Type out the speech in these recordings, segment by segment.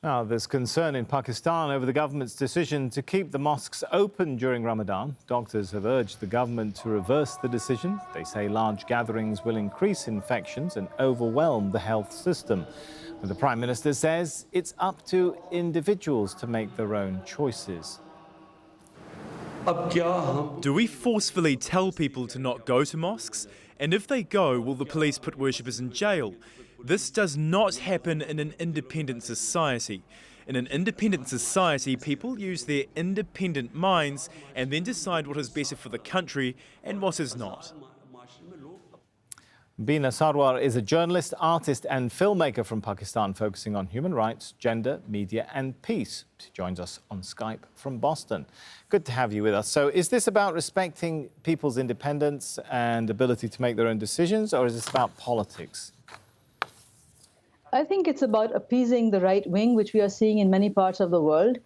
Now, there's concern in Pakistan over the government's decision to keep the mosques open during Ramadan. Doctors have urged the government to reverse the decision. They say large gatherings will increase infections and overwhelm the health system. But the Prime Minister says it's up to individuals to make their own choices. Do we forcefully tell people to not go to mosques? And if they go, will the police put worshippers in jail? This does not happen in an independent society. In an independent society, people use their independent minds and then decide what is better for the country and what is not. Bina Sarwar is a journalist, artist and filmmaker from Pakistan focusing on human rights, gender, media and peace. She joins us on Skype from Boston. Good to have you with us. So is this about respecting people's independence and ability to make their own decisions, or is this about politics? I think it's about appeasing the right wing, which we are seeing in many parts of the world.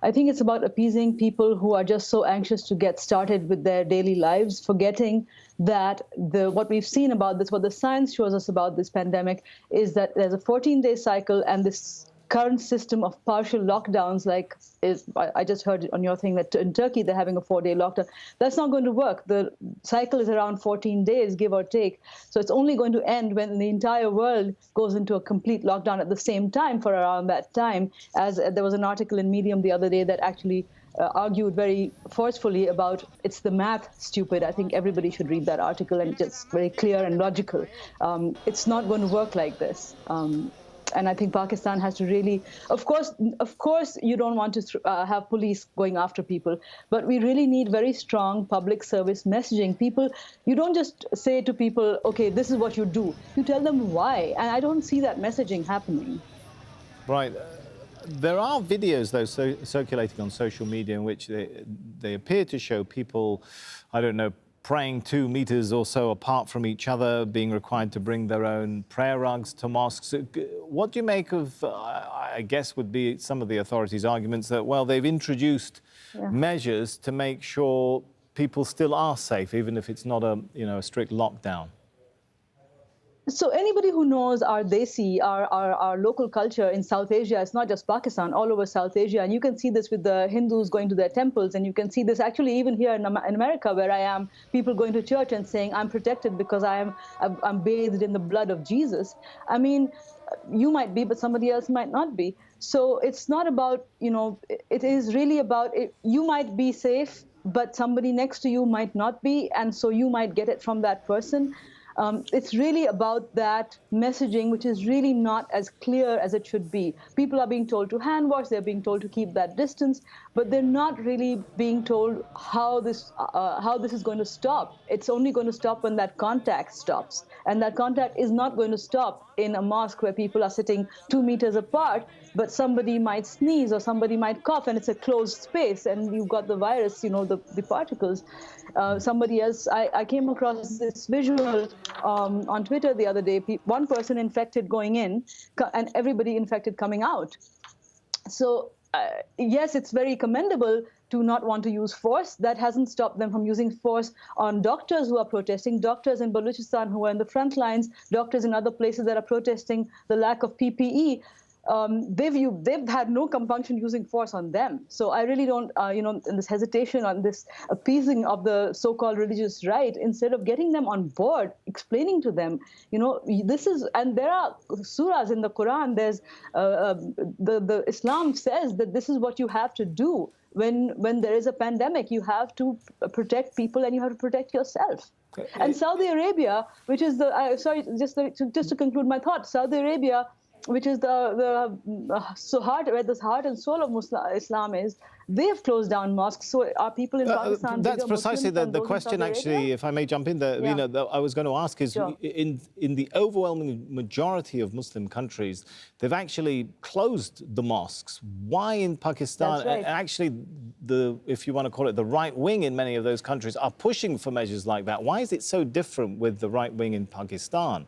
I think it's about appeasing people who are just so anxious to get started with their daily lives, forgetting that what we've seen about this, what the science shows us about this pandemic, is that there's a 14-day cycle, and this current system of partial lockdowns, I just heard on your thing that in Turkey they're having a 4-day lockdown. That's not going to work. The cycle is around 14 days, give or take. So it's only going to end when the entire world goes into a complete lockdown at the same time for around that time. As there was an article in Medium the other day that actually argued very forcefully about it's the math, stupid. I think everybody should read that article, and it's very clear and logical. It's not going to work like this. And I think Pakistan has to really, of course, you don't want to have police going after people, but we really need very strong public service messaging. You don't just say to people, okay, this is what you do. You tell them why. And I don't see that messaging happening. Right. There are videos, though, circulating on social media in which they appear to show people, I don't know, praying 2 meters or so apart from each other, being required to bring their own prayer rugs to mosques. What do you make of, I guess, would be some of the authorities' arguments that, well, they've introduced measures to make sure people still are safe, even if it's not a strict lockdown? So anybody who knows our desi, our local culture in South Asia, it's not just Pakistan, all over South Asia, and you can see this with the Hindus going to their temples, and you can see this actually even here in America, where I am, people going to church and saying, I'm protected because I'm bathed in the blood of Jesus. I mean, you might be, but somebody else might not be. So it's not about, it is really about, you might be safe, but somebody next to you might not be, and so you might get it from that person. It's really about that messaging, which is really not as clear as it should be. People are being told to hand wash, they're being told to keep that distance, but they're not really being told how this is going to stop. It's only going to stop when that contact stops. And that contact is not going to stop in a mosque where people are sitting 2 meters apart, but somebody might sneeze or somebody might cough, and it's a closed space, and you've got the virus, the particles. Somebody else, I came across this visual on Twitter the other day, one person infected going in and everybody infected coming out. So yes, it's very commendable to not want to use force. That hasn't stopped them from using force on doctors who are protesting, doctors in Balochistan who are in the front lines, doctors in other places that are protesting the lack of PPE. They've had no compunction using force on them. So I really don't, in this hesitation on this appeasing of the so-called religious right, instead of getting them on board, explaining to them, this is, and there are surahs in the Quran, there's, the Islam says that this is what you have to do when there is a pandemic. You have to protect people and you have to protect yourself. And Saudi Arabia, which is just to conclude my thought, Saudi Arabia, which is where the heart and soul of Islam is, they have closed down mosques. So are people in Pakistan that's precisely the question, actually, if I may jump in there, that I was going to ask is, Sure. in the overwhelming majority of Muslim countries, they've actually closed the mosques. Why in Pakistan? That's right. And actually, if you want to call it, the right wing in many of those countries are pushing for measures like that. Why is it so different with the right wing in Pakistan?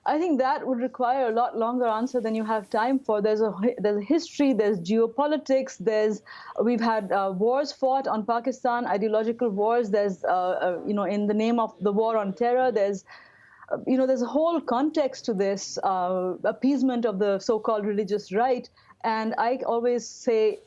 I think that would require a lot longer answer than you have time for. There's a history, there's geopolitics, we've had wars fought on Pakistan, ideological wars. There's, in the name of the war on terror, there's a whole context to this appeasement of the so-called religious right. And I always say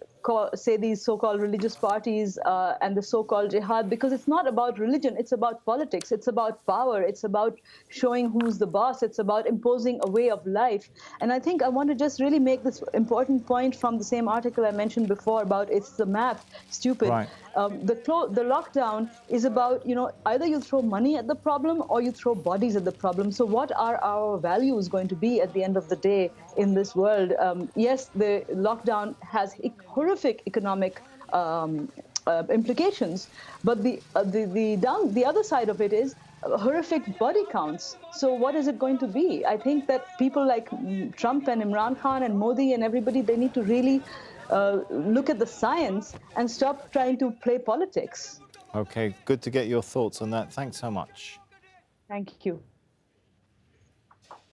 these so-called religious parties and the so-called jihad, because it's not about religion, it's about politics, it's about power, it's about showing who's the boss, it's about imposing a way of life. And I think I want to just really make this important point from the same article I mentioned before about it's the math, stupid. Right. The lockdown is about, either you throw money at the problem or you throw bodies at the problem. So what are our values going to be at the end of the day in this world? Yes, the lockdown has horrific economic implications, but the other side of it is horrific body counts. So what is it going to be? I think that people like Trump and Imran Khan and Modi and everybody, they need to really look at the science and stop trying to play politics. Okay, good to get your thoughts on that. Thanks so much. Thank you.